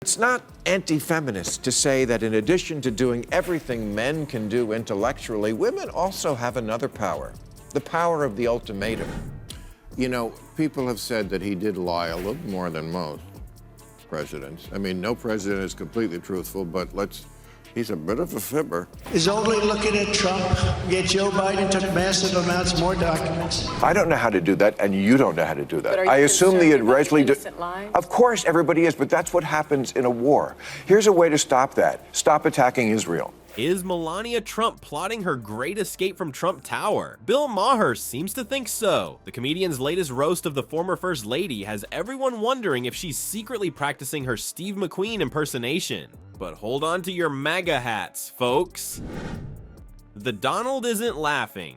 It's not anti-feminist to say that in addition to doing everything men can do intellectually, women also have another power, the power of the ultimatum. You know, people have said that he did lie a little more than most presidents. I mean, no president is completely truthful, but he's a bit of a fibber. Is only looking at Trump, yet Joe Biden took massive amounts more documents. I don't know how to do that, and you don't know how to do that. I assume the Israeli Of course, everybody is, but that's what happens in a war. Here's a way to stop that. Stop attacking Israel. Is Melania Trump plotting her great escape from Trump Tower? Bill Maher seems to think so. The comedian's latest roast of the former First Lady has everyone wondering if she's secretly practicing her Steve McQueen impersonation. But hold on to your MAGA hats, folks. The Donald isn't laughing.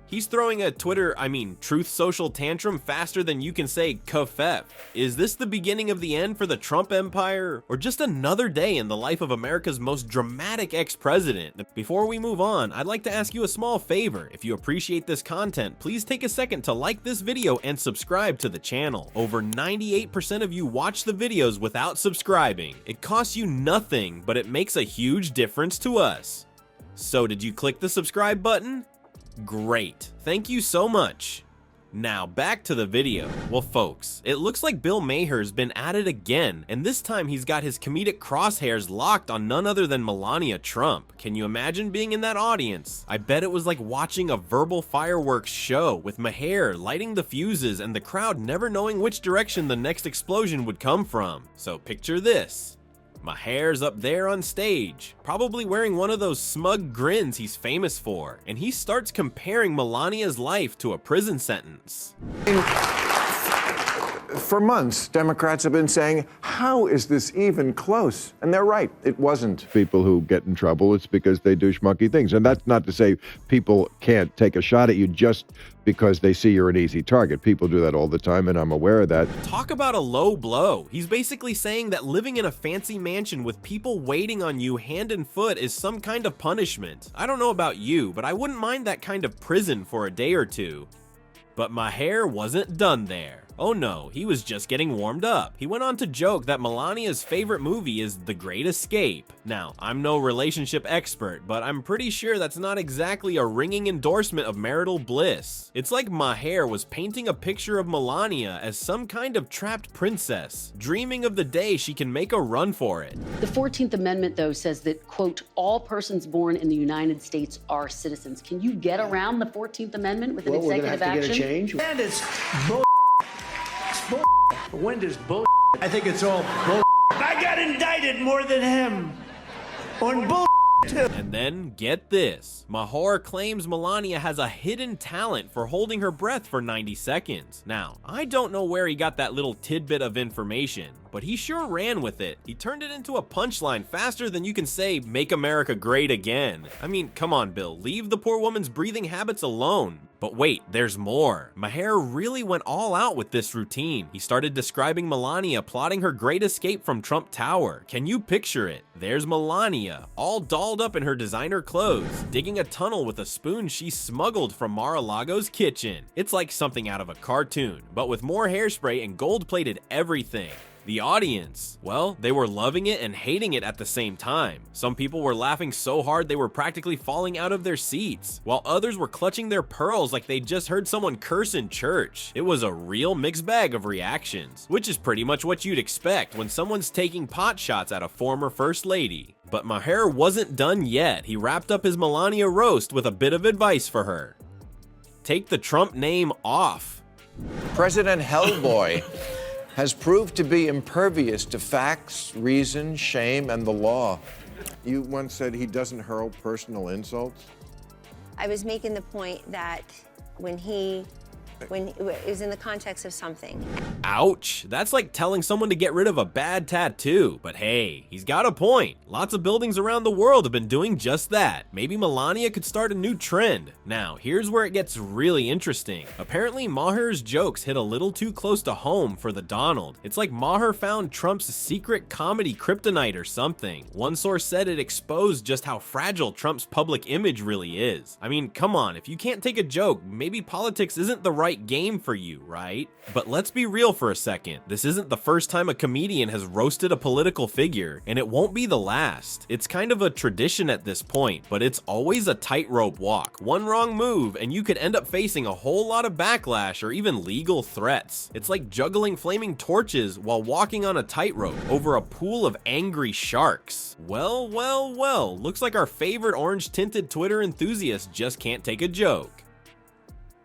He's throwing a Truth Social tantrum faster than you can say kafef. Is this the beginning of the end for the Trump empire? Or just another day in the life of America's most dramatic ex-president? Before we move on, I'd like to ask you a small favor. If you appreciate this content, please take a second to like this video and subscribe to the channel. Over 98% of you watch the videos without subscribing. It costs you nothing, but it makes a huge difference to us. So did you click the subscribe button? Great, thank you so much. Now back to the video. Well folks, it looks like Bill Maher's been at it again, and this time he's got his comedic crosshairs locked on none other than Melania Trump. Can you imagine being in that audience? I bet it was like watching a verbal fireworks show with Maher lighting the fuses and the crowd never knowing which direction the next explosion would come from. So picture this. Maher's up there on stage, probably wearing one of those smug grins he's famous for, and he starts comparing Melania's life to a prison sentence. For months, Democrats have been saying, how is this even close? And they're right, it wasn't. People who get in trouble, it's because they do schmucky things. And that's not to say people can't take a shot at you just because they see you're an easy target. People do that all the time, and I'm aware of that. Talk about a low blow. He's basically saying that living in a fancy mansion with people waiting on you hand and foot is some kind of punishment. I don't know about you, but I wouldn't mind that kind of prison for a day or two. But Maher wasn't done there. Oh no, he was just getting warmed up. He went on to joke that Melania's favorite movie is The Great Escape. Now, I'm no relationship expert, but I'm pretty sure that's not exactly a ringing endorsement of marital bliss. It's like Maher was painting a picture of Melania as some kind of trapped princess, dreaming of the day she can make a run for it. The 14th Amendment, though, says that, quote, all persons born in the United States are citizens. Can you get around the 14th Amendment with an executive action? Get a change. And it's bull. It's bull. The wind is bull. I think it's all bull. I got indicted more than him on bull. And then, get this, Maher claims Melania has a hidden talent for holding her breath for 90 seconds. Now, I don't know where he got that little tidbit of information, but he sure ran with it. He turned it into a punchline faster than you can say, "Make America Great Again." I mean, come on, Bill, leave the poor woman's breathing habits alone. But wait, there's more. Maher really went all out with this routine. He started describing Melania plotting her great escape from Trump Tower. Can you picture it? There's Melania, all dolled up in her designer clothes, digging a tunnel with a spoon she smuggled from Mar-a-Lago's kitchen. It's like something out of a cartoon, but with more hairspray and gold-plated everything. The audience, well, they were loving it and hating it at the same time. Some people were laughing so hard they were practically falling out of their seats, while others were clutching their pearls like they'd just heard someone curse in church. It was a real mixed bag of reactions, which is pretty much what you'd expect when someone's taking pot shots at a former First Lady. But Maher wasn't done yet. He wrapped up his Melania roast with a bit of advice for her. Take the Trump name off. President Hellboy has proved to be impervious to facts, reason, shame, and the law. You once said he doesn't hurl personal insults. I was making the point that when it was in the context of something. Ouch, that's like telling someone to get rid of a bad tattoo. But hey, he's got a point. Lots of buildings around the world have been doing just that. Maybe Melania could start a new trend. Now, here's where it gets really interesting. Apparently, Maher's jokes hit a little too close to home for the Donald. It's like Maher found Trump's secret comedy kryptonite or something. One source said it exposed just how fragile Trump's public image really is. I mean, come on, if you can't take a joke, maybe politics isn't the right right game for you, right? But let's be real for a second. This isn't the first time a comedian has roasted a political figure, and it won't be the last. It's kind of a tradition at this point, but it's always a tightrope walk. One wrong move, and you could end up facing a whole lot of backlash or even legal threats. It's like juggling flaming torches while walking on a tightrope over a pool of angry sharks. Well, well, well, looks like our favorite orange-tinted Twitter enthusiast just can't take a joke.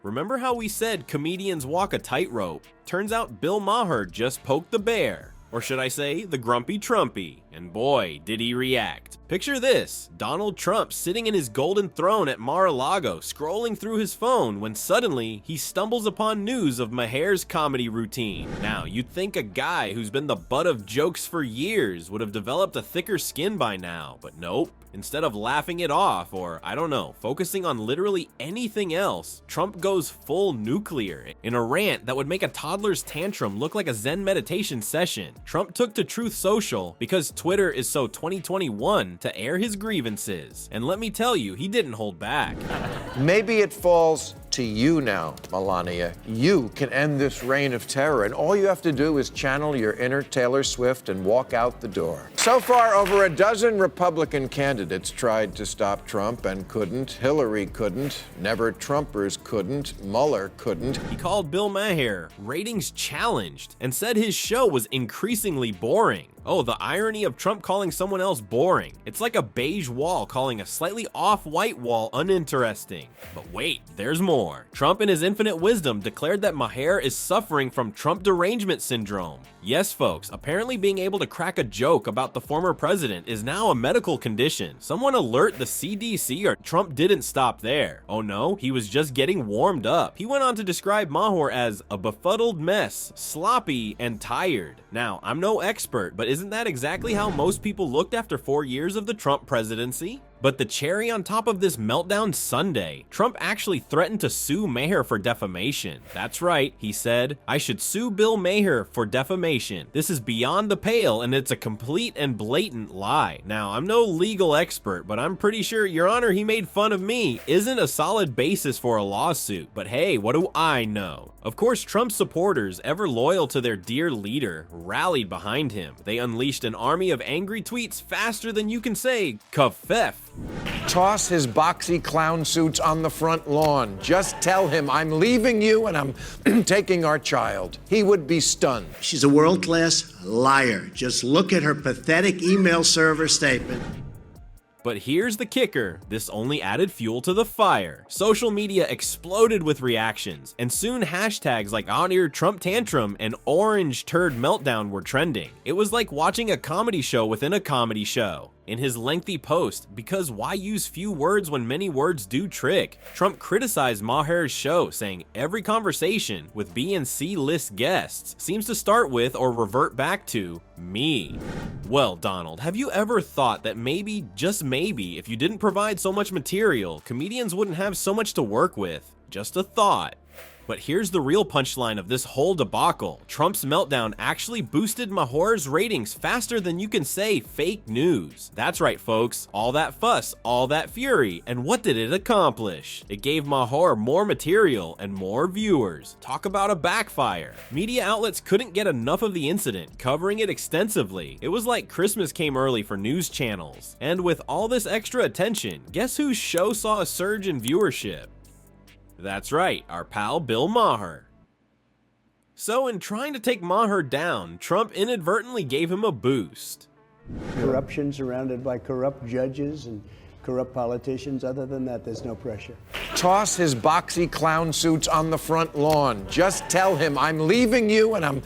Remember how we said comedians walk a tightrope? Turns out Bill Maher just poked the bear. Or should I say, the grumpy Trumpy. And boy, did he react. Picture this, Donald Trump sitting in his golden throne at Mar-a-Lago scrolling through his phone when suddenly he stumbles upon news of Maher's comedy routine. Now, you'd think a guy who's been the butt of jokes for years would have developed a thicker skin by now, but nope. Instead of laughing it off or, I don't know, focusing on literally anything else, Trump goes full nuclear in a rant that would make a toddler's tantrum look like a Zen meditation session. Trump took to Truth Social because Twitter is so 2021 to air his grievances. And let me tell you, he didn't hold back. Maybe it falls to you now, Melania. You can end this reign of terror, and all you have to do is channel your inner Taylor Swift and walk out the door. So far, over a dozen Republican candidates tried to stop Trump and couldn't. Hillary couldn't. Never Trumpers couldn't. Mueller couldn't. He called Bill Maher ratings challenged and said his show was increasingly boring. Oh, the irony of Trump calling someone else boring. It's like a beige wall calling a slightly off-white wall uninteresting. But wait, there's more. Trump in his infinite wisdom declared that Maher is suffering from Trump derangement syndrome. Yes, folks, apparently being able to crack a joke about the former president is now a medical condition. Someone alert the CDC, or Trump didn't stop there. Oh no, he was just getting warmed up. He went on to describe Maher as a befuddled mess, sloppy, and tired. Now, I'm no expert, but isn't that exactly how most people looked after 4 years of the Trump presidency? But the cherry on top of this meltdown Sunday, Trump actually threatened to sue Maher for defamation. That's right, he said, "I should sue Bill Maher for defamation. This is beyond the pale and it's a complete and blatant lie." Now, I'm no legal expert, but I'm pretty sure, Your Honor, he made fun of me isn't a solid basis for a lawsuit. But hey, what do I know? Of course, Trump's supporters, ever loyal to their dear leader, rallied behind him. They unleashed an army of angry tweets faster than you can say, "Kafef." Toss his boxy clown suits on the front lawn. Just tell him I'm leaving you and I'm taking our child. He would be stunned. She's a world-class liar. Just look at her pathetic email server statement. But here's the kicker, this only added fuel to the fire. Social media exploded with reactions, and soon hashtags like On-Ear Trump Tantrum and Orange Turd Meltdown were trending. It was like watching a comedy show within a comedy show. In his lengthy post, "Because why use few words when many words do trick?" Trump criticized Maher's show, saying every conversation with B and C list guests seems to start with or revert back to me. Well, Donald, have you ever thought that maybe, just maybe, if you didn't provide so much material, comedians wouldn't have so much to work with? Just a thought. But here's the real punchline of this whole debacle. Trump's meltdown actually boosted Maher's ratings faster than you can say fake news. That's right, folks. All that fuss, all that fury, and what did it accomplish? It gave Maher more material and more viewers. Talk about a backfire. Media outlets couldn't get enough of the incident, covering it extensively. It was like Christmas came early for news channels. And with all this extra attention, guess whose show saw a surge in viewership? That's right, our pal Bill Maher. So in trying to take Maher down, Trump inadvertently gave him a boost. Corruption surrounded by corrupt judges and corrupt politicians. Other than that, there's no pressure. Toss his boxy clown suits on the front lawn. Just tell him I'm leaving you and I'm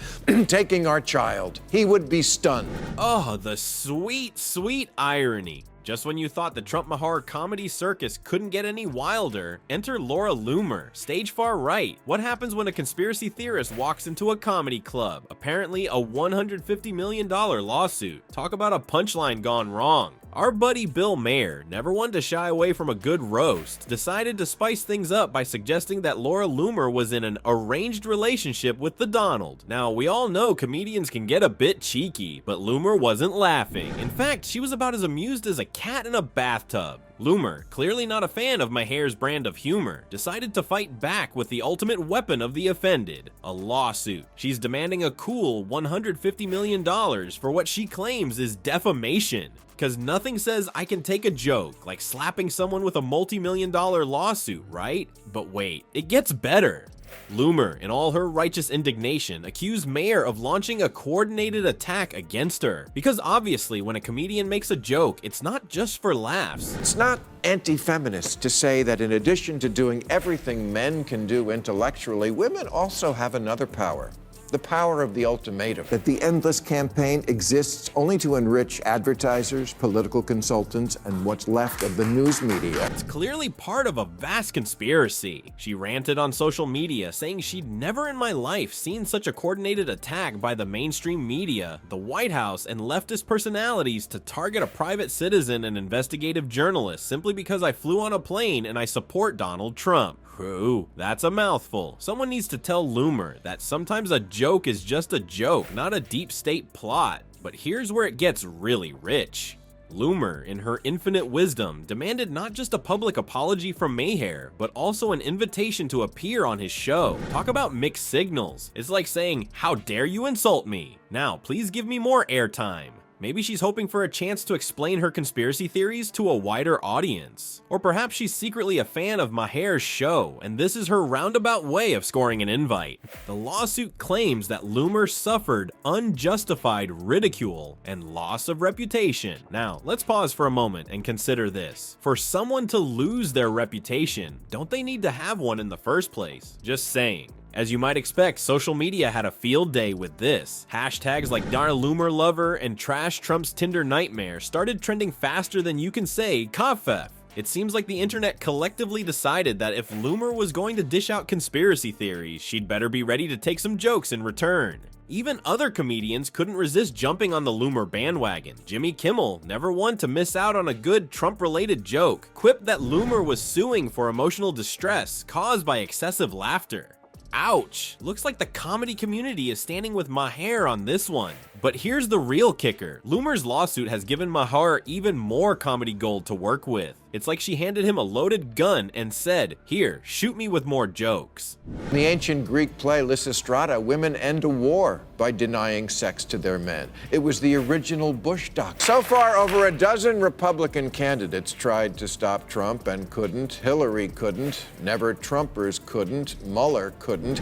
taking our child. He would be stunned. Oh, the sweet, sweet irony. Just when you thought the Trump-Maher comedy circus couldn't get any wilder, enter Laura Loomer, stage far right. What happens when a conspiracy theorist walks into a comedy club? Apparently a $150 million lawsuit. Talk about a punchline gone wrong. Our buddy Bill Maher, never one to shy away from a good roast, decided to spice things up by suggesting that Laura Loomer was in an arranged relationship with the Donald. Now, we all know comedians can get a bit cheeky, but Loomer wasn't laughing. In fact, she was about as amused as a cat in a bathtub. Loomer, clearly not a fan of Maher's brand of humor, decided to fight back with the ultimate weapon of the offended, a lawsuit. She's demanding a cool $150 million for what she claims is defamation. Because nothing says I can take a joke like slapping someone with a multi-million-dollar lawsuit, right? But wait, it gets better. Loomer, in all her righteous indignation, accused Maher of launching a coordinated attack against her. Because obviously, when a comedian makes a joke, it's not just for laughs. It's not anti-feminist to say that in addition to doing everything men can do intellectually, women also have another power. The power of the ultimatum. That the endless campaign exists only to enrich advertisers, political consultants, and what's left of the news media. It's clearly part of a vast conspiracy. She ranted on social media, saying she'd never in my life seen such a coordinated attack by the mainstream media, the White House, and leftist personalities to target a private citizen and investigative journalist simply because I flew on a plane and I support Donald Trump. Ooh, that's a mouthful. Someone needs to tell Loomer that sometimes a joke is just a joke, not a deep state plot. But here's where it gets really rich. Loomer, in her infinite wisdom, demanded not just a public apology from Maher, but also an invitation to appear on his show. Talk about mixed signals. It's like saying, "How dare you insult me? Now, please give me more airtime." Maybe she's hoping for a chance to explain her conspiracy theories to a wider audience. Or perhaps she's secretly a fan of Maher's show, and this is her roundabout way of scoring an invite. The lawsuit claims that Loomer suffered unjustified ridicule and loss of reputation. Now, let's pause for a moment and consider this. For someone to lose their reputation, don't they need to have one in the first place? Just saying. As you might expect, social media had a field day with this. Hashtags like Dar Loomer Lover and Trash Trump's Tinder Nightmare started trending faster than you can say Kafef. It seems like the internet collectively decided that if Loomer was going to dish out conspiracy theories, she'd better be ready to take some jokes in return. Even other comedians couldn't resist jumping on the Loomer bandwagon. Jimmy Kimmel, never one to miss out on a good Trump-related joke, quipped that Loomer was suing for emotional distress caused by excessive laughter. Ouch! Looks like the comedy community is standing with Maher on this one. But here's the real kicker. Loomer's lawsuit has given Maher even more comedy gold to work with. It's like she handed him a loaded gun and said, "Here, shoot me with more jokes." In the ancient Greek play Lysistrata, women end a war by denying sex to their men. It was the original Bush doctrine. So far, over a dozen Republican candidates tried to stop Trump and couldn't. Hillary couldn't. Never Trumpers couldn't. Mueller couldn't.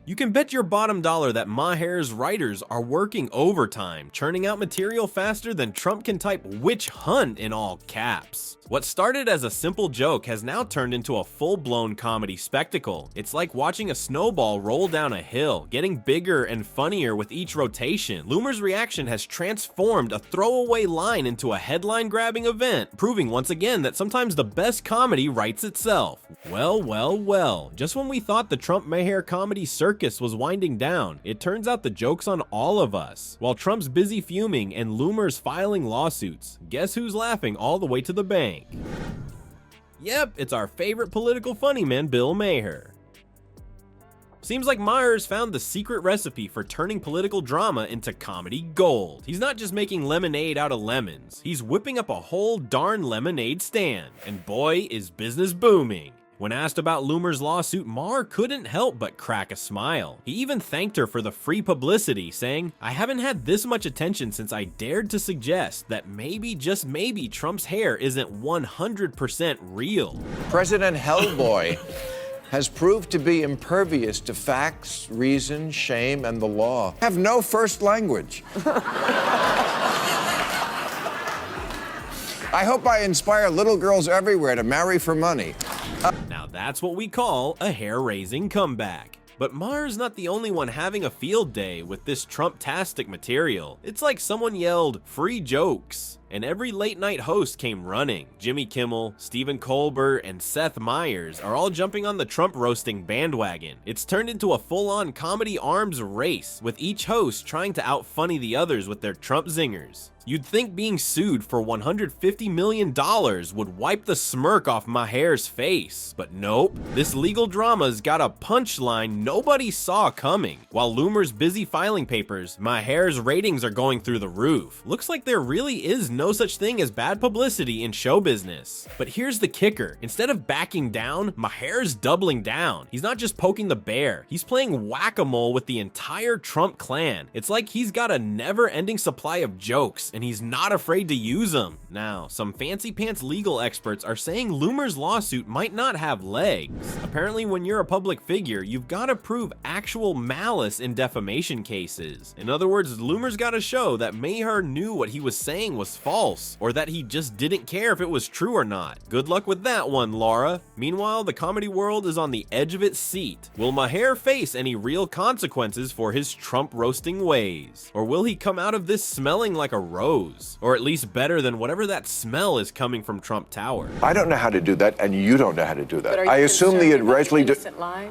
You can bet your bottom dollar that Maher's writers are working overtime, churning out material faster than Trump can type "witch hunt" in all caps. What started as a simple joke has now turned into a full-blown comedy spectacle. It's like watching a snowball roll down a hill, getting bigger and funnier with each rotation. Loomer's reaction has transformed a throwaway line into a headline-grabbing event, proving once again that sometimes the best comedy writes itself. Well, well, well, just when we thought the Trump-Maher comedy circus was winding down, it turns out the joke's on all of us. While Trump's busy fuming and Loomer's filing lawsuits, guess who's laughing all the way to the bank? Yep, it's our favorite political funny man, Bill Maher. Seems like Maher's found the secret recipe for turning political drama into comedy gold. He's not just making lemonade out of lemons, he's whipping up a whole darn lemonade stand. And boy, is business booming. When asked about Loomer's lawsuit, Maher couldn't help but crack a smile. He even thanked her for the free publicity, saying, "I haven't had this much attention since I dared to suggest that maybe, just maybe, Trump's hair isn't 100% real." President Hellboy has proved to be impervious to facts, reason, shame, and the law. Have no first language. I hope I inspire little girls everywhere to marry for money. Now that's what we call a hair-raising comeback. But Maher's not the only one having a field day with this Trump-tastic material. It's like someone yelled, "free jokes," and every late-night host came running. Jimmy Kimmel, Stephen Colbert, and Seth Meyers are all jumping on the Trump-roasting bandwagon. It's turned into a full-on comedy arms race, with each host trying to out-funny the others with their Trump zingers. You'd think being sued for $150 million would wipe the smirk off Maher's face, but nope. This legal drama's got a punchline nobody saw coming. While Loomer's busy filing papers, Maher's ratings are going through the roof. Looks like there really is no such thing as bad publicity in show business. But here's the kicker. Instead of backing down, Maher's doubling down. He's not just poking the bear, he's playing whack-a-mole with the entire Trump clan. It's like he's got a never-ending supply of jokes, and he's not afraid to use them. Now, some fancy-pants legal experts are saying Loomer's lawsuit might not have legs. Apparently, when you're a public figure, you've got to prove actual malice in defamation cases. In other words, Loomer's got to show that Maher knew what he was saying was false, or that he just didn't care if it was true or not. Good luck with that one, Laura. Meanwhile, the comedy world is on the edge of its seat. Will Maher face any real consequences for his Trump roasting ways? Or will he come out of this smelling like a rose? Or at least better than whatever that smell is coming from Trump Tower? I don't know how to do that, and you don't know how to do that. I assume the Israeli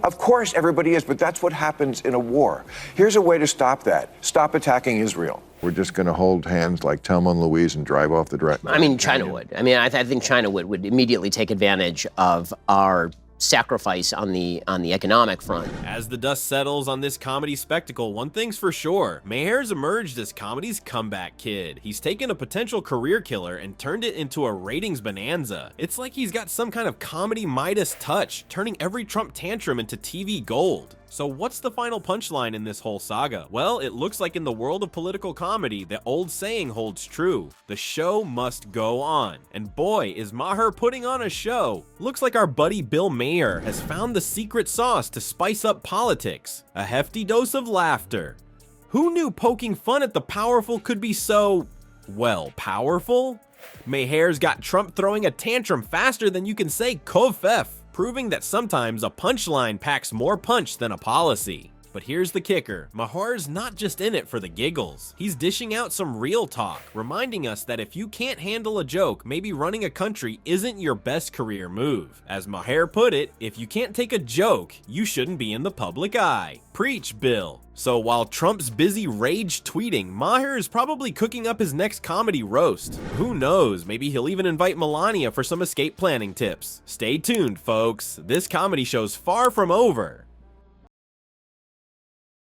Of course, everybody is, but that's what happens in a war. Here's a way to stop that. Stop attacking Israel. We're just going to hold hands like Thelma and Louise and drive off the drive. I mean, China would. I mean, I think China would immediately take advantage of our sacrifice on the economic front. As the dust settles on this comedy spectacle, one thing's for sure. Maher's emerged as comedy's comeback kid. He's taken a potential career killer and turned it into a ratings bonanza. It's like he's got some kind of comedy Midas touch, turning every Trump tantrum into TV gold. So what's the final punchline in this whole saga? Well, it looks like in the world of political comedy, the old saying holds true. The show must go on. And boy, is Maher putting on a show. Looks like our buddy Bill Maher has found the secret sauce to spice up politics. A hefty dose of laughter. Who knew poking fun at the powerful could be so, well, powerful? Maher's got Trump throwing a tantrum faster than you can say kofef, proving that sometimes a punchline packs more punch than a policy. But here's the kicker, Maher's not just in it for the giggles. He's dishing out some real talk, reminding us that if you can't handle a joke, maybe running a country isn't your best career move. As Maher put it, if you can't take a joke, you shouldn't be in the public eye. Preach, Bill. So while Trump's busy rage tweeting, Maher is probably cooking up his next comedy roast. Who knows, maybe he'll even invite Melania for some escape planning tips. Stay tuned, folks. This comedy show's far from over.